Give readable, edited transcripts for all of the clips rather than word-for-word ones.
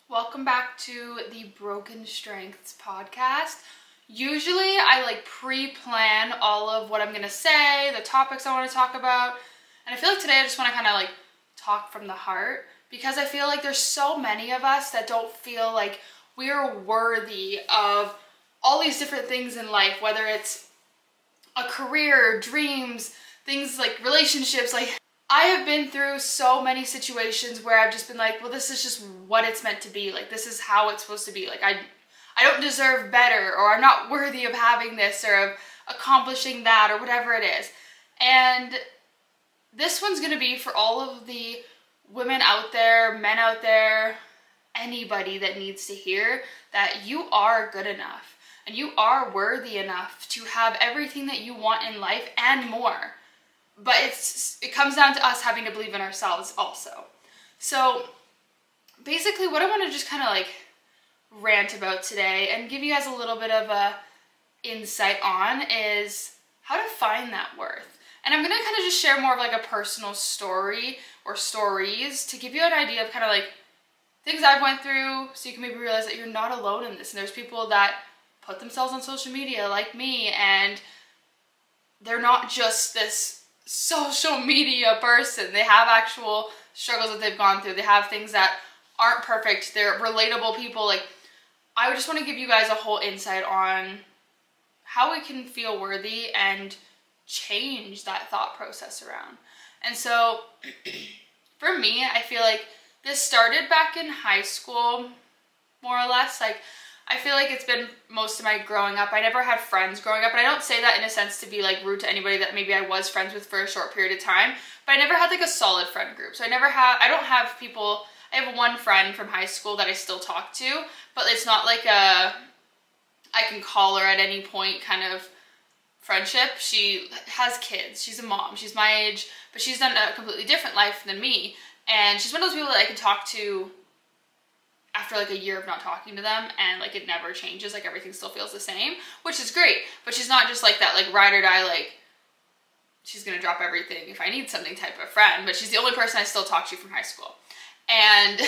Welcome back to the Broken Strengths podcast. Usually I pre-plan all of what I'm gonna say, the topics I want to talk about, and I feel like today I just want to kind of talk from the heart, because I feel like there's so many of us that don't feel like we're worthy of all these different things in life, whether it's a career, dreams, things like relationships. I have been through so many situations where I've just been like, well, this is just what it's meant to be. This is how it's supposed to be. I don't deserve better, or I'm not worthy of having this or of accomplishing that, or whatever it is. And this one's gonna be for all of the women out there, men out there, anybody that needs to hear that you are good enough and you are worthy enough to have everything that you want in life and more. But it comes down to us having to believe in ourselves also. So basically what I want to just kind of rant about today and give you guys a little bit of a insight on is how to find that worth. And I'm going to kind of just share more of a personal story or stories to give you an idea of kind of things I've went through, so you can maybe realize that you're not alone in this. And there's people that put themselves on social media like me, and they're not just this social media person. They have actual struggles that they've gone through. They have things that aren't perfect. They're relatable people. I would just want to give you guys a whole insight on how we can feel worthy and change that thought process around. And so for me, I feel like this started back in high school, more or less. I feel like it's been most of my growing up. I never had friends growing up, and I don't say that in a sense to be rude to anybody that maybe I was friends with for a short period of time, but I never had a solid friend group. So I don't have people. I have one friend from high school that I still talk to, but it's not I can call her at any point kind of friendship. She has kids. She's a mom. She's my age, but she's done a completely different life than me, and she's one of those people that I can talk to after a year of not talking to them, and it never changes. Everything still feels the same, which is great. But she's not just that ride or die, she's gonna drop everything if I need something type of friend. But she's the only person I still talk to from high school. And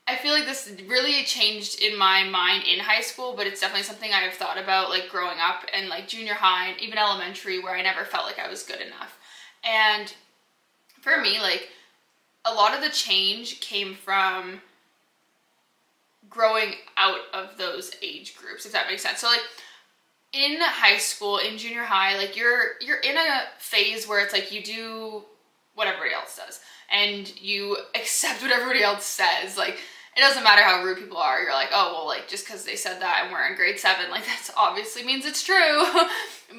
I feel like this really changed in my mind in high school, but it's definitely something I've thought about growing up and junior high and even elementary, where I never felt like I was good enough. And for me, a lot of the change came from growing out of those age groups, if that makes sense. So in high school, in junior high, you're in a phase where it's you do what everybody else does and you accept what everybody else says. It doesn't matter how rude people are. You're oh, well, just because they said that and we're in grade 7, that obviously means it's true.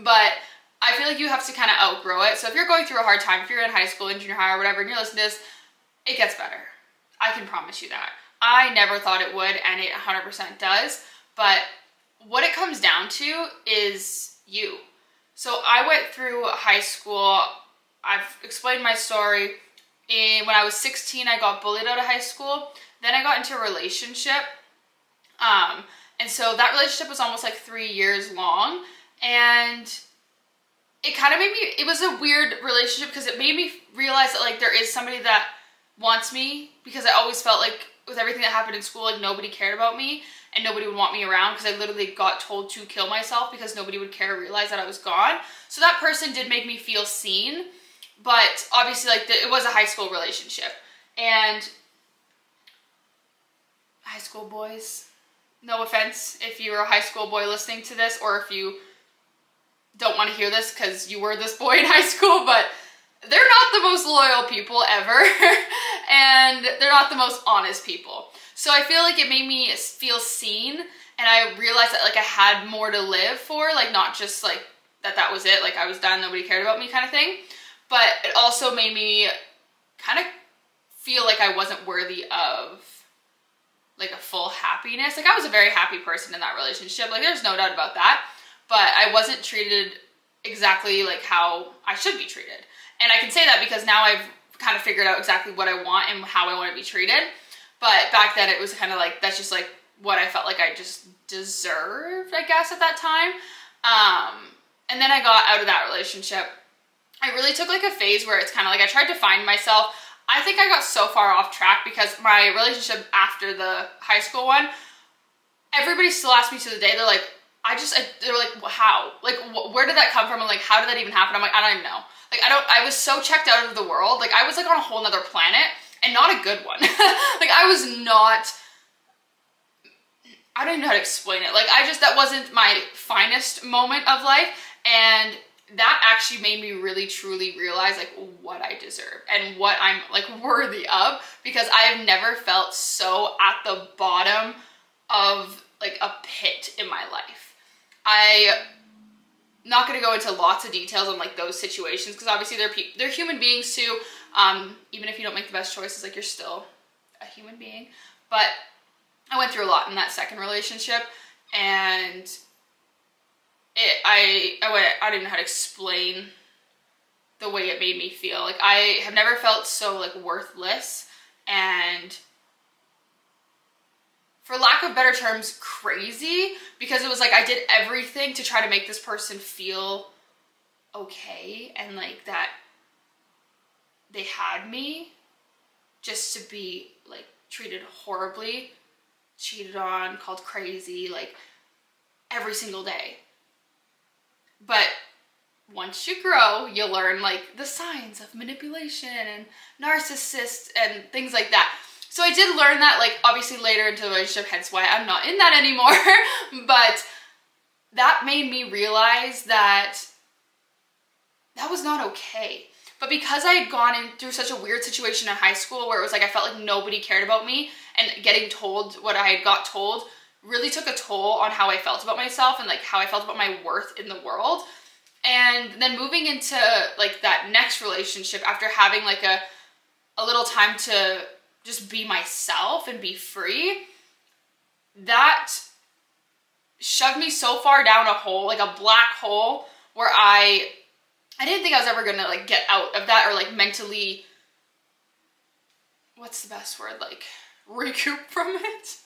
But I feel you have to kind of outgrow it. So if you're going through a hard time, if you're in high school, in junior high or whatever, and you're listening to this, it gets better. I can promise you that. I never thought it would, and it 100% does. But what it comes down to is you. So I went through high school. I've explained my story. When I was 16, I got bullied out of high school. Then I got into a relationship. And so that relationship was almost 3 years long. And it kind of made me, it was a weird relationship because it made me realize that there is somebody that wants me, because I always felt with everything that happened in school, nobody cared about me and nobody would want me around, because I literally got told to kill myself because nobody would care or realize that I was gone. So that person did make me feel seen, but obviously it was a high school relationship. And high school boys, no offense if you're a high school boy listening to this, or if you don't want to hear this because you were this boy in high school, but they're not the most loyal people ever. And they're not the most honest people. So I feel it made me feel seen, and I realized that I had more to live for, not just that was it, I was done, nobody cared about me kind of thing. But it also made me kind of feel I wasn't worthy of a full happiness. I was a very happy person in that relationship, there's no doubt about that, but I wasn't treated exactly how I should be treated. And I can say that because now I've kind of figured out exactly what I want and how I want to be treated. But back then it was kind of that's just what I felt I just deserved, I guess, at that time. And then I got out of that relationship. I really took a phase where it's kind of I tried to find myself. I think I got so far off track because my relationship after the high school one, everybody still asks me to the day, they're like, they were like, well, how? Like, where did that come from? And like, how did that even happen? I'm like, I don't even know. Like, I was so checked out of the world. Like, I was like on a whole nother planet, and not a good one. Like, I was not, I don't even know how to explain it. Like, that wasn't my finest moment of life. And that actually made me really truly realize like what I deserve and what I'm like worthy of, because I have never felt so at the bottom of like a pit in my life. I'm not going to go into lots of details on like those situations, because obviously they're human beings too. Even if you don't make the best choices, like you're still a human being. But I went through a lot in that second relationship, and I don't even know how to explain the way it made me feel. Like, I have never felt so like worthless and, for lack of better terms, crazy, because it was like I did everything to try to make this person feel okay and like that they had me, just to be like treated horribly, cheated on, called crazy, like every single day. But once you grow, you learn like the signs of manipulation and narcissists and things like that. So I did learn that, like, obviously later into the relationship, hence why I'm not in that anymore. But that made me realize that that was not okay. But because I had gone through such a weird situation in high school where it was like I felt like nobody cared about me, and getting told what I had got told really took a toll on how I felt about myself and like how I felt about my worth in the world. And then moving into like that next relationship after having like a little time to just be myself and be free, that shoved me so far down a hole, like a black hole, where I didn't think I was ever gonna like get out of that, or like mentally, what's the best word, like recoup from it.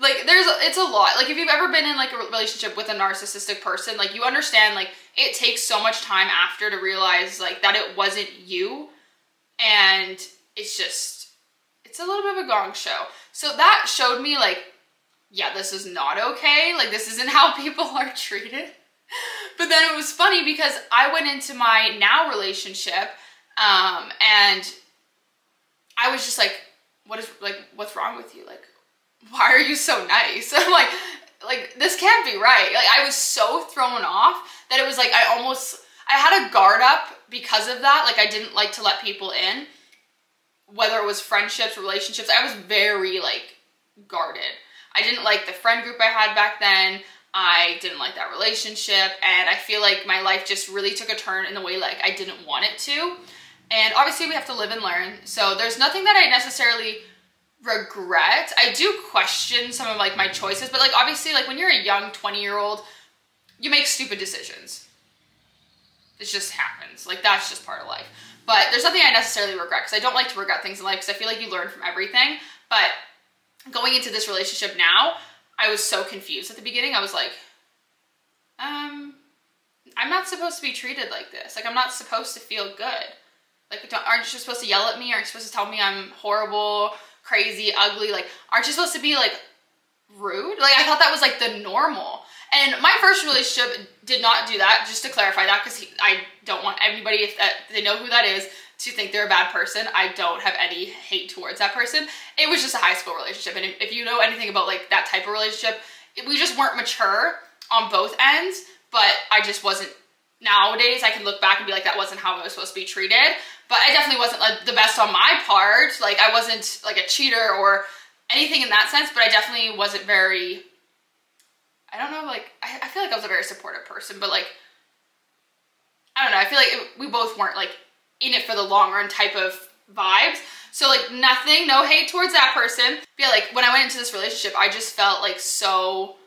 Like it's a lot. Like if you've ever been in like a relationship with a narcissistic person, like you understand like it takes so much time after to realize like that it wasn't you, and it's a little bit of a gong show. So that showed me like, yeah, this is not okay. Like this isn't how people are treated. But then it was funny because I went into my now relationship, and I was just like, what's wrong with you? Like, why are you so nice? I'm like, this can't be right. Like, I was so thrown off that it was like, I had a guard up because of that. Like, I didn't like to let people in, whether it was friendships, relationships. I was very, like, guarded. I didn't like the friend group I had back then. I didn't like that relationship. And I feel like my life just really took a turn in the way, like, I didn't want it to. And obviously, we have to live and learn. So there's nothing that I necessarily regret. I do question some of like my choices, but like obviously like when you're a young 20-year-old, you make stupid decisions. It just happens. Like that's just part of life. But there's nothing I necessarily regret, because I don't like to regret things in life, because I feel like you learn from everything. But going into this relationship now, I was so confused at the beginning. I was like, I'm not supposed to be treated like this. Like I'm not supposed to feel good. Like aren't you supposed to yell at me? Aren't you supposed to tell me I'm horrible, crazy, ugly? Like, aren't you supposed to be like rude? Like, I thought that was like the normal. And my first relationship did not do that, just to clarify that, because I don't want anybody, if they know who that is, to think they're a bad person. I don't have any hate towards that person. It was just a high school relationship. And if you know anything about like that type of relationship, we just weren't mature on both ends, but I just wasn't. Nowadays, I can look back and be like, that wasn't how I was supposed to be treated. But I definitely wasn't like the best on my part. Like I wasn't like a cheater or anything in that sense, but I definitely wasn't very, I don't know, like, I feel like I was a very supportive person, but like, I don't know, I feel like we both weren't like in it for the long run type of vibes. So like nothing, no hate towards that person. But yeah, like when I went into this relationship, I just felt like so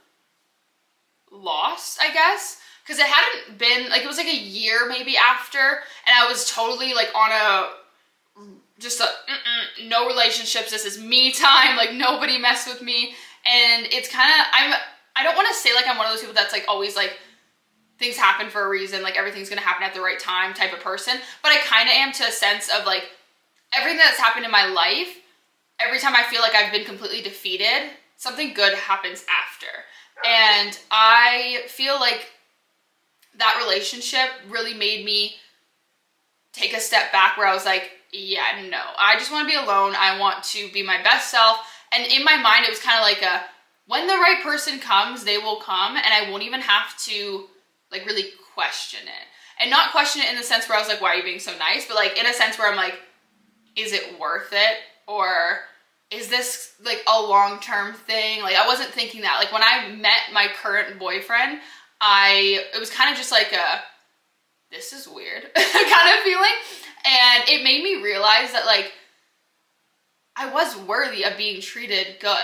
lost, I guess. Because it hadn't been, like, it was like a year maybe after, and I was totally, like, on no relationships, this is me time, like, nobody mess with me, and it's kind of, I don't want to say, like, I'm one of those people that's, like, always, like, things happen for a reason, like, everything's gonna happen at the right time type of person, but I kind of am, to a sense of, like, everything that's happened in my life, every time I feel like I've been completely defeated, something good happens after. And I feel like that relationship really made me take a step back where I was like, yeah, no, I just want to be alone. I want to be my best self. And in my mind, it was kind of like when the right person comes, they will come, and I won't even have to like really question it. And not question it in the sense where I was like, why are you being so nice? But like in a sense where I'm like, is it worth it? Or is this like a long-term thing? Like I wasn't thinking that. Like when I met my current boyfriend, it was kind of just like this is weird kind of feeling. And it made me realize that like I was worthy of being treated good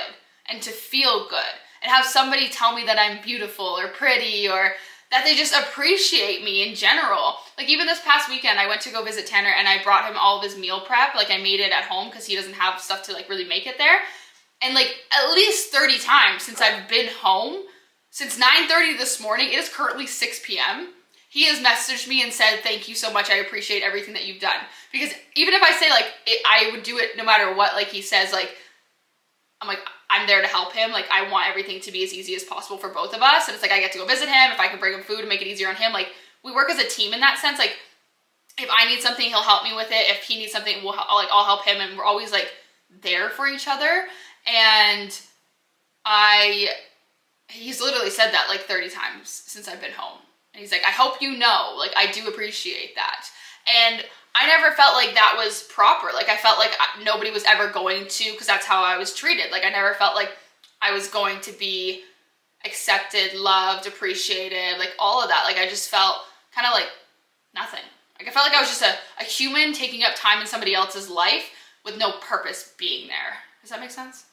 and to feel good and have somebody tell me that I'm beautiful or pretty or that they just appreciate me in general. Like even this past weekend, I went to go visit Tanner and I brought him all of his meal prep. Like I made it at home because he doesn't have stuff to like really make it there. And like at least 30 times since I've been home, since 9:30 this morning, it is currently 6 p.m. He has messaged me and said, thank you so much. I appreciate everything that you've done. Because even if I say like, I would do it no matter what, like he says, like, I'm like, I'm there to help him. Like I want everything to be as easy as possible for both of us. And it's like, I get to go visit him. If I can bring him food and make it easier on him, like we work as a team in that sense. Like if I need something, he'll help me with it. If he needs something, I'll help him. And we're always like there for each other. And he's literally said that like 30 times since I've been home. And he's like, I hope you know, like I do appreciate that. And I never felt like that was proper. Like I felt like nobody was ever going to, because that's how I was treated. Like I never felt like I was going to be accepted, loved, appreciated, like all of that. Like I just felt kind of like nothing. Like I felt like I was just a human taking up time in somebody else's life with no purpose being there. Does that make sense?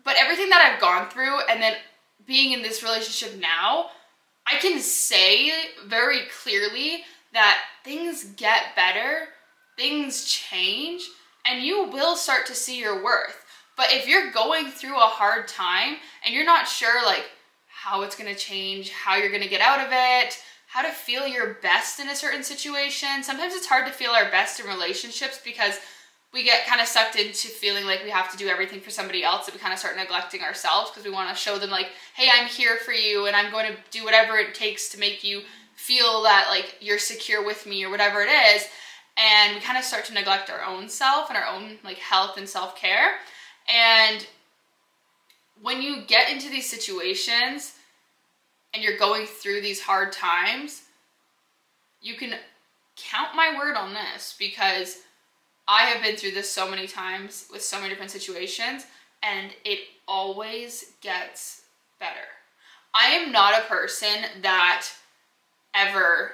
But everything that I've gone through and then being in this relationship now, I can say very clearly that things get better, things change, and you will start to see your worth. But if you're going through a hard time and you're not sure like how it's gonna change, how you're gonna get out of it, how to feel your best in a certain situation, sometimes it's hard to feel our best in relationships because we get kind of sucked into feeling like we have to do everything for somebody else, that we kind of start neglecting ourselves because we want to show them like, hey, I'm here for you and I'm going to do whatever it takes to make you feel that like you're secure with me or whatever it is. And we kind of start to neglect our own self and our own like health and self-care. And when you get into these situations and you're going through these hard times, you can count my word on this, because I have been through this so many times with so many different situations, and it always gets better. I am not a person that ever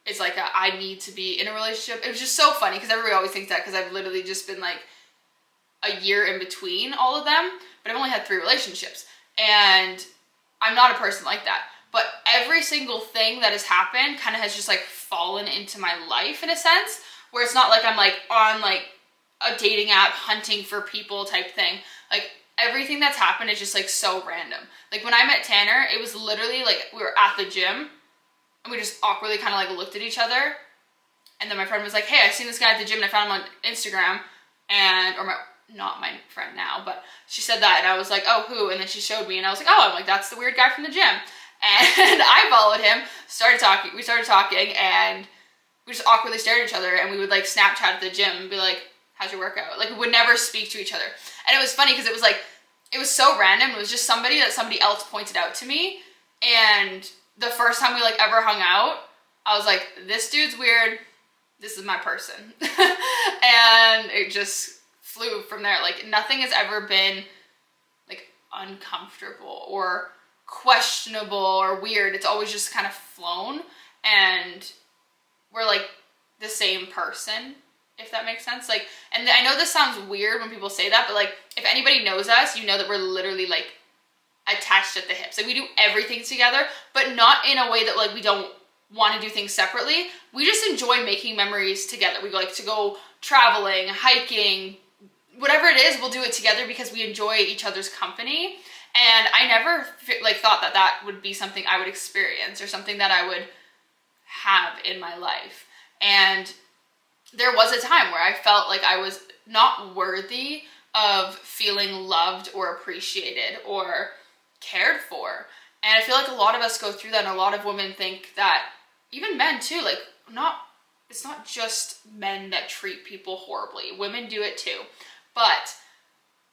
is like I need to be in a relationship. It was just so funny because everybody always thinks that, because I've literally just been like a year in between all of them, but I've only had 3 relationships, and I'm not a person like that. But every single thing that has happened kind of has just like fallen into my life in a sense, where it's not like I'm like on like a dating app hunting for people type thing. Like everything that's happened is just like so random. Like when I met Tanner, it was literally like we were at the gym and we just awkwardly kind of like looked at each other. And then my friend was like, hey, I seen this guy at the gym and I found him on Instagram, and, or not my friend now, but she said that, and I was like, oh, who? And then she showed me and I was like, oh, I'm like, that's the weird guy from the gym. And I followed him, we started talking, and we just awkwardly stared at each other, and we would like Snapchat at the gym and be like, how's your workout? Like we would never speak to each other. And it was funny because it was like, it was so random. It was just somebody that somebody else pointed out to me. And the first time we like ever hung out, I was like, this dude's weird. This is my person. And it just flew from there. Like nothing has ever been like uncomfortable or questionable or weird. It's always just kind of flown, and we're like the same person, if that makes sense. Like, and I know this sounds weird when people say that, but like if anybody knows us, you know that we're literally like attached at the hips. Like we do everything together, but not in a way that like we don't want to do things separately. We just enjoy making memories together. We like to go traveling, hiking, whatever it is, we'll do it together because we enjoy each other's company. And I never like thought that that would be something I would experience or something that I would have in my life. And there was a time where I felt like I was not worthy of feeling loved or appreciated or cared for. And I feel like a lot of us go through that, and a lot of women think that, even men too, like it's not just men that treat people horribly. Women do it too. But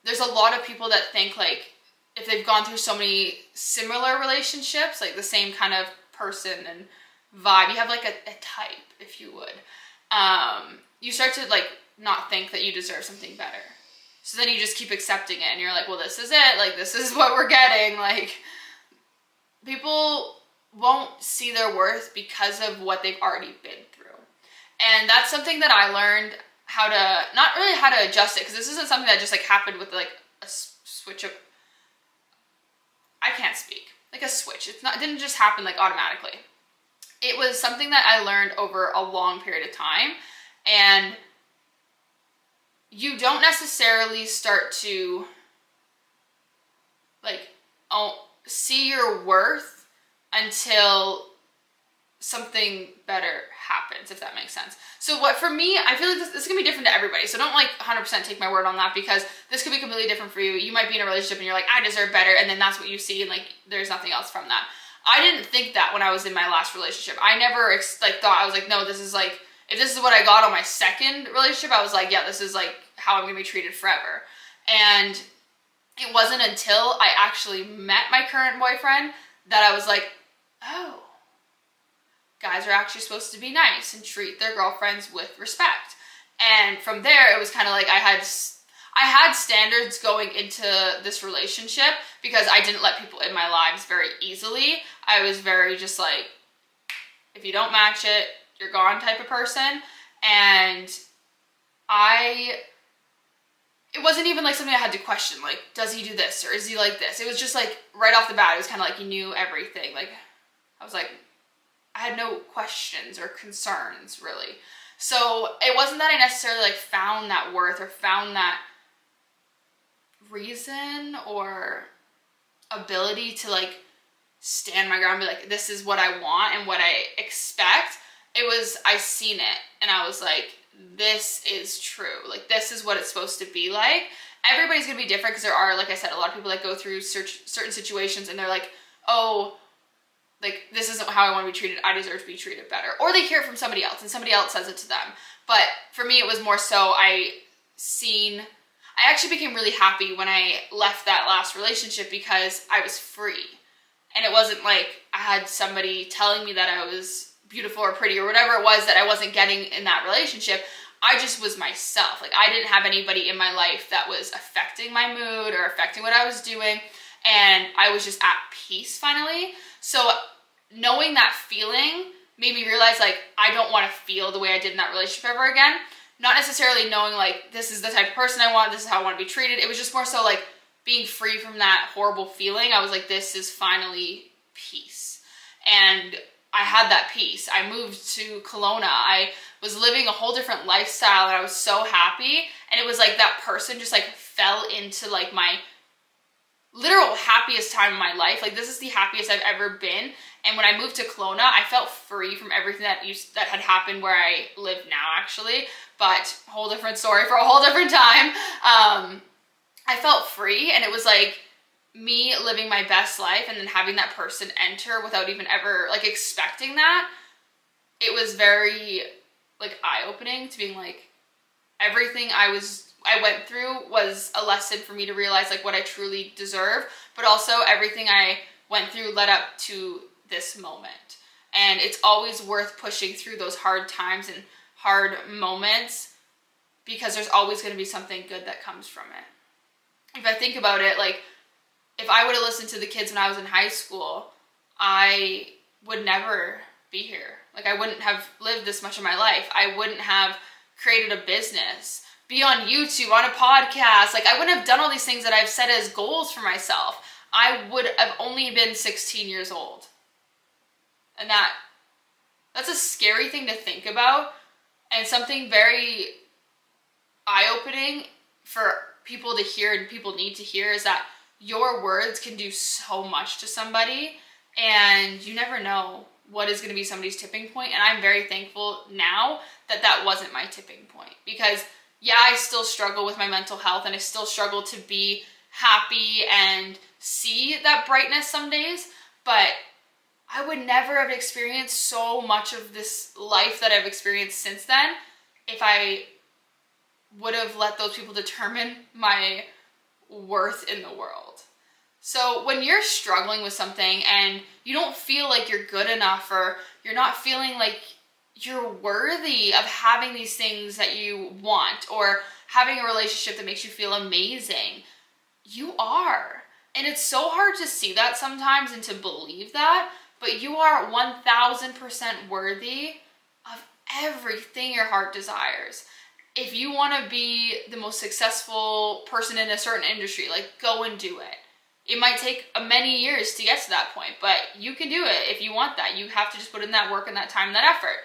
there's a lot of people that think like if they've gone through so many similar relationships, like the same kind of person and vibe, you have like a type, if you would, you start to like not think that you deserve something better. So then you just keep accepting it, and you're like, well, this is it, like this is what we're getting. Like, people won't see their worth because of what they've already been through. And that's something that I learned how to, not really how to adjust it, because this isn't something that just like happened with like a switch of, I can't speak, like a switch. It didn't just happen like automatically. It was something that I learned over a long period of time, and you don't necessarily start to like see your worth until something better happens, if that makes sense. So what, for me, I feel like this is gonna be different to everybody, so don't like 100% take my word on that, because this could be completely different for you. You might be in a relationship and you're like, I deserve better, and then that's what you see, and like there's nothing else from that. I didn't think that when I was in my last relationship. I never thought, I was like, no, this is like, if this is what I got on my second relationship, I was like, yeah, this is like how I'm gonna be treated forever. And it wasn't until I actually met my current boyfriend that I was like, oh, guys are actually supposed to be nice and treat their girlfriends with respect. And from there, it was kind of like I had standards going into this relationship, because I didn't let people in my lives very easily. I was very just like, if you don't match it, you're gone type of person. And it wasn't even like something I had to question, like, does he do this or is he like this? It was just like right off the bat, it was kind of like he knew everything. Like, I was like, I had no questions or concerns really. So it wasn't that I necessarily like found that worth or found that reason or ability to like stand my ground and be like, this is what I want and what I expect. It was, I seen it and I was like, this is true. Like, this is what it's supposed to be like. Everybody's gonna be different, because there are, like I said, a lot of people that go through certain situations and they're like, oh, like, this isn't how I want to be treated. I deserve to be treated better. Or they hear it from somebody else and somebody else says it to them. But for me, it was more so I actually became really happy when I left that last relationship, because I was free. And it wasn't like I had somebody telling me that I was beautiful or pretty or whatever it was that I wasn't getting in that relationship. I just was myself. Like, I didn't have anybody in my life that was affecting my mood or affecting what I was doing. And I was just at peace finally. So knowing that feeling made me realize, like, I don't want to feel the way I did in that relationship ever again. Not necessarily knowing, like, this is the type of person I want, this is how I want to be treated. It was just more so, like, being free from that horrible feeling. I was like, this is finally peace. And I had that peace. I moved to Kelowna. I was living a whole different lifestyle, and I was so happy. And it was like that person just, like, fell into, like, my literal happiest time of my life. Like, this is the happiest I've ever been. And when I moved to Kelowna, I felt free from everything that had happened where I live now, actually. But whole different story for a whole different time. I felt free, and it was like me living my best life, and then having that person enter without even ever like expecting that. It was very like eye-opening to being like, everything I went through was a lesson for me to realize like what I truly deserve, but also everything I went through led up to this moment. And it's always worth pushing through those hard times and hard moments, because there's always going to be something good that comes from it. If I think about it, like, if I would have listened to the kids when I was in high school, I would never be here. Like, I wouldn't have lived this much of my life. I wouldn't have created a business, be on YouTube, on a podcast. Like, I wouldn't have done all these things that I've set as goals for myself. I would have only been 16 years old. And that's a scary thing to think about, and something very eye-opening for people to hear, and people need to hear, is that your words can do so much to somebody, and you never know what is going to be somebody's tipping point. And I'm very thankful now that that wasn't my tipping point, because yeah, I still struggle with my mental health and I still struggle to be happy and see that brightness some days, but I would never have experienced so much of this life that I've experienced since then if I would have let those people determine my worth in the world. So when you're struggling with something and you don't feel like you're good enough, or you're not feeling like you're worthy of having these things that you want, or having a relationship that makes you feel amazing, you are. And it's so hard to see that sometimes and to believe that, but you are 1000% worthy of everything your heart desires. If you want to be the most successful person in a certain industry, like, go and do it. It might take many years to get to that point, but you can do it if you want that. You have to just put in that work and that time and that effort.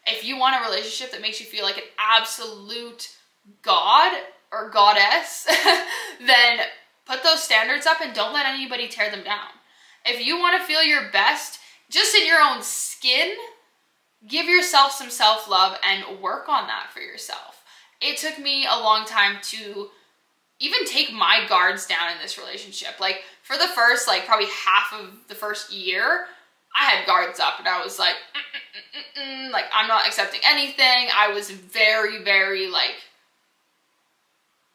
If you want a relationship that makes you feel like an absolute god or goddess, then put those standards up and don't let anybody tear them down. If you want to feel your best just in your own skin, give yourself some self-love and work on that for yourself. It took me a long time to even take my guards down in this relationship. Like, for the first, like, probably half of the first year, I had guards up and I was like, like, I'm not accepting anything. I was very, very, like,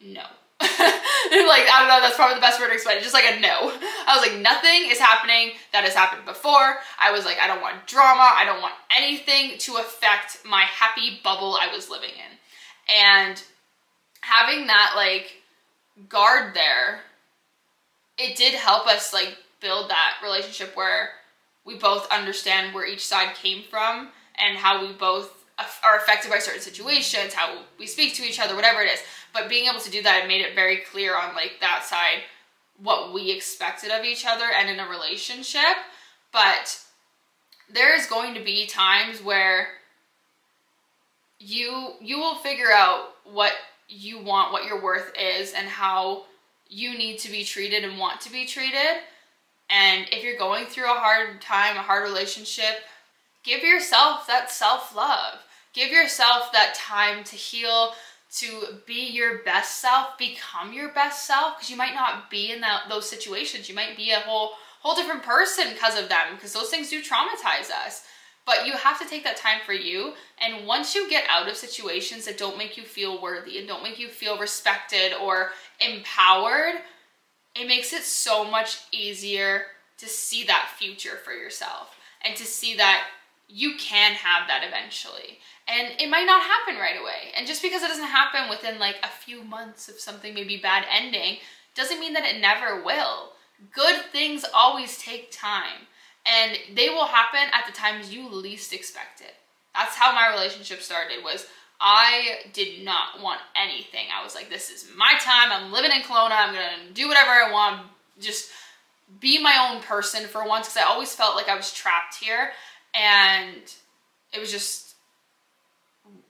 no. Like, I don't know, that's probably the best word to explain it. Just like a no. I was like, nothing is happening that has happened before. I was like, I don't want drama. I don't want anything to affect my happy bubble I was living in. And having that, like, guard there, it did help us, like, build that relationship where we both understand where each side came from and how we both are affected by certain situations, how we speak to each other, whatever it is. But being able to do that, it made it very clear on, like, that side what we expected of each other and in a relationship. But there is going to be times where you will figure out what you want, what your worth is, and how you need to be treated and want to be treated. And if you're going through a hard time, a hard relationship, give yourself that self-love. Give yourself that time to heal, to be your best self, become your best self, because you might not be in those situations. You might be a whole different person because of them, because those things do traumatize us. But you have to take that time for you. And once you get out of situations that don't make you feel worthy and don't make you feel respected or empowered, it makes it so much easier to see that future for yourself and to see that you can have that eventually. And it might not happen right away. And just because it doesn't happen within, like, a few months of something maybe bad ending, doesn't mean that it never will. Good things always take time. And they will happen at the times you least expect it. That's how my relationship started, was I did not want anything. I was like, this is my time. I'm living in Kelowna. I'm going to do whatever I want. Just be my own person for once, because I always felt like I was trapped here. And it was just,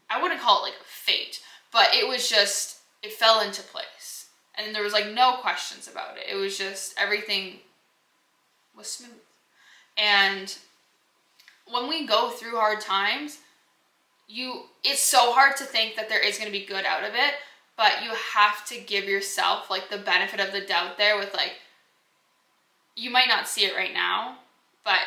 I wouldn't call it like fate, but it was just, it fell into place. And there was, like, no questions about it. It was just, everything was smooth. And when we go through hard times, it's so hard to think that there is going to be good out of it, but you have to give yourself, like, the benefit of the doubt there with, like, you might not see it right now, but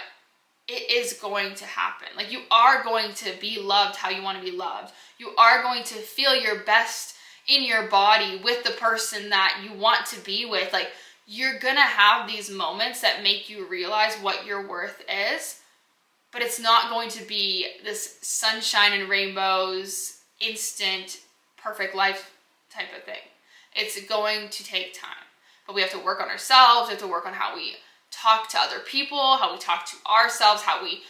it is going to happen. Like, you are going to be loved how you want to be loved. You are going to feel your best in your body with the person that you want to be with. Like, you're gonna have these moments that make you realize what your worth is, but it's not going to be this sunshine and rainbows, instant, perfect life type of thing. It's going to take time, but we have to work on ourselves. We have to work on how we talk to other people, how we talk to ourselves, how we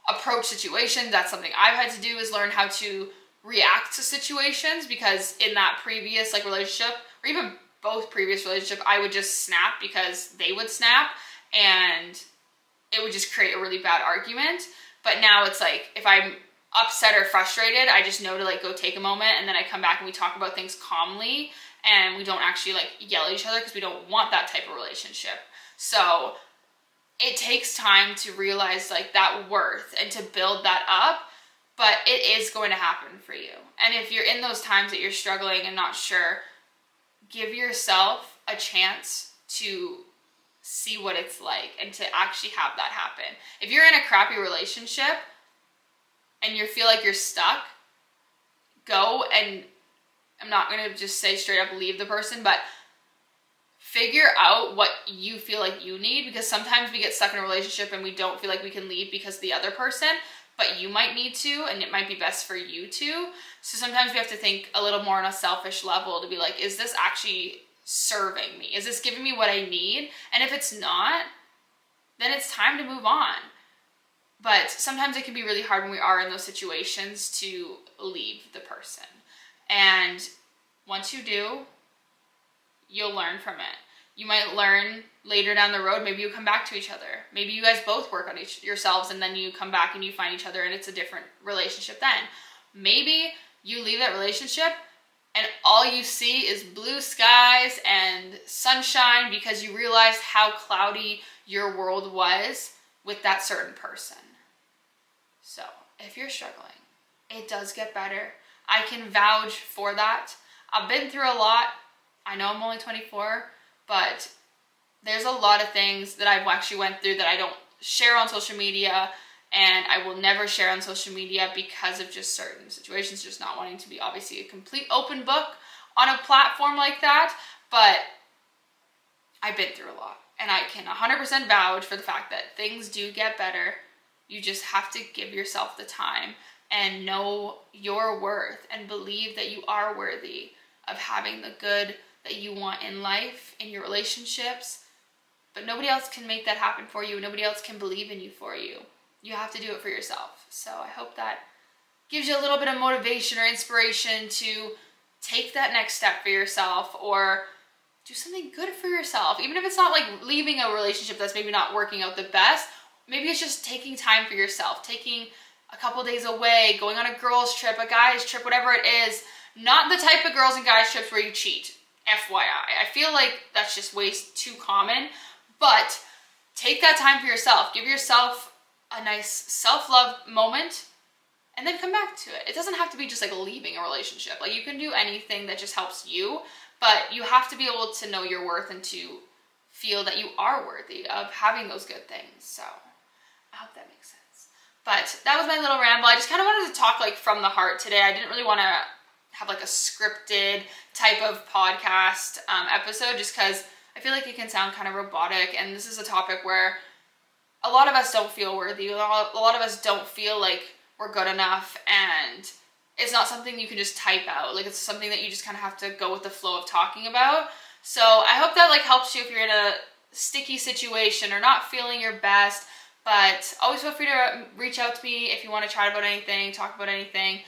approach situations. That's something I've had to do, is learn how to react to situations, because in that previous, like, relationship, or even both previous relationship, I would just snap because they would snap, and it would just create a really bad argument. But now it's like, if I'm upset or frustrated, I just know to, like, go take a moment, and then I come back and we talk about things calmly, and we don't actually, like, yell at each other, because we don't want that type of relationship. So it takes time to realize like that worth and to build that up, but it is going to happen for you. And if you're in those times that you're struggling and not sure, give yourself a chance to see what it's like and to actually have that happen. If you're in a crappy relationship and you feel like you're stuck, go and, I'm not going to just say straight up leave the person, but figure out what you feel like you need, because sometimes we get stuck in a relationship and we don't feel like we can leave because of the other person, but you might need to, and it might be best for you too. So sometimes we have to think a little more on a selfish level to be like, is this actually serving me? Is this giving me what I need? And if it's not, then it's time to move on. But sometimes it can be really hard when we are in those situations to leave the person. And once you do, you'll learn from it. You might learn later down the road, maybe you come back to each other. Maybe you guys both work on yourselves and then you come back and you find each other and it's a different relationship then. Maybe you leave that relationship and all you see is blue skies and sunshine because you realized how cloudy your world was with that certain person. So if you're struggling, it does get better. I can vouch for that. I've been through a lot. I know I'm only 24, but there's a lot of things that I've actually went through that I don't share on social media, and I will never share on social media because of just certain situations, just not wanting to be obviously a complete open book on a platform like that. But I've been through a lot, and I can 100% vouch for the fact that things do get better. You just have to give yourself the time and know your worth and believe that you are worthy of having the good that you want in life, in your relationships. But nobody else can make that happen for you. Nobody else can believe in you for you. You have to do it for yourself. So I hope that gives you a little bit of motivation or inspiration to take that next step for yourself or do something good for yourself. Even if it's not like leaving a relationship that's maybe not working out the best, maybe it's just taking time for yourself, taking a couple days away, going on a girls trip, a guys trip, whatever it is. Not the type of girls and guys trips where you cheat, FYI. I feel like that's just way too common, but take that time for yourself. Give yourself a nice self-love moment and then come back to it. It doesn't have to be just like leaving a relationship. Like you can do anything that just helps you, but you have to be able to know your worth and to feel that you are worthy of having those good things. So I hope that makes sense. But that was my little ramble. I just kind of wanted to talk like from the heart today. I didn't really want to have like a scripted type of podcast episode just because I feel like it can sound kind of robotic, and this is a topic where a lot of us don't feel worthy. A lot of us don't feel like we're good enough, and it's not something you can just type out. Like it's something that you just kind of have to go with the flow of talking about. So I hope that like helps you if you're in a sticky situation or not feeling your best. But always feel free to reach out to me if you want to chat about anything, talk about anything.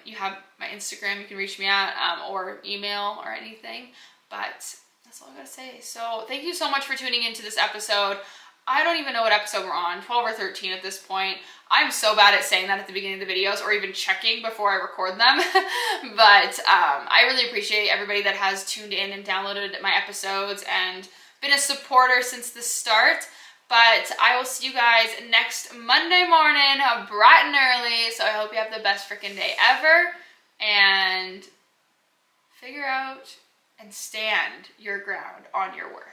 You have my Instagram you can reach me at, or email or anything. But that's all I gotta say. So thank you so much for tuning into this episode. I don't even know what episode we're on, 12 or 13 at this point. I'm so bad at saying that at the beginning of the videos or even checking before I record them. But I really appreciate everybody that has tuned in and downloaded my episodes and been a supporter since the start. But I will see you guys next Monday morning, bright and early. So I hope you have the best freaking day ever. And figure out and stand your ground on your worth.